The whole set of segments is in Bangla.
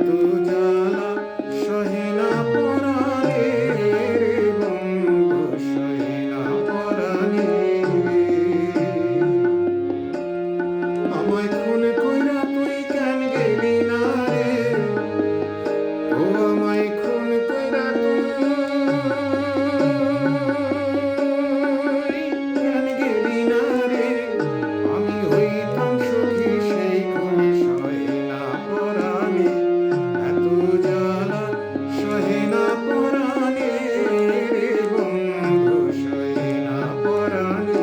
এত জ্বালা সহে না পরাণে রে বন্ধু, সহে না পরাণে। আমায় খুন কইরা তুই কেন গেলি না রে, ও আমায় খুন কইরা তুই কেন গেলি না রে। আমি হইতাম সুখী সেই খুনে সহে না পরাণে, এত জ্বালা সহে না পরাণে রে বন্ধু, সহে না পরাণে।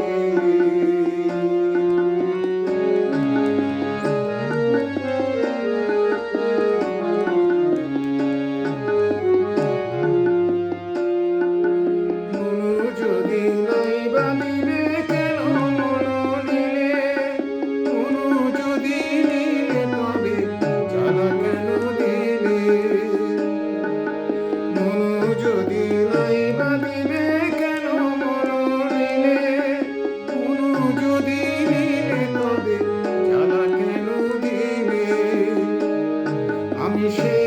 যদি নাই বাঁধিবে কেন মন নিলে, মনু যদি নিলে তবে জ্বালা কেন দিলে। মনু যদি নাই বাঁধিবে কেন মন নিলে, মনু যদি নিলে তবে জ্বালা কেন দিলে। আমি সে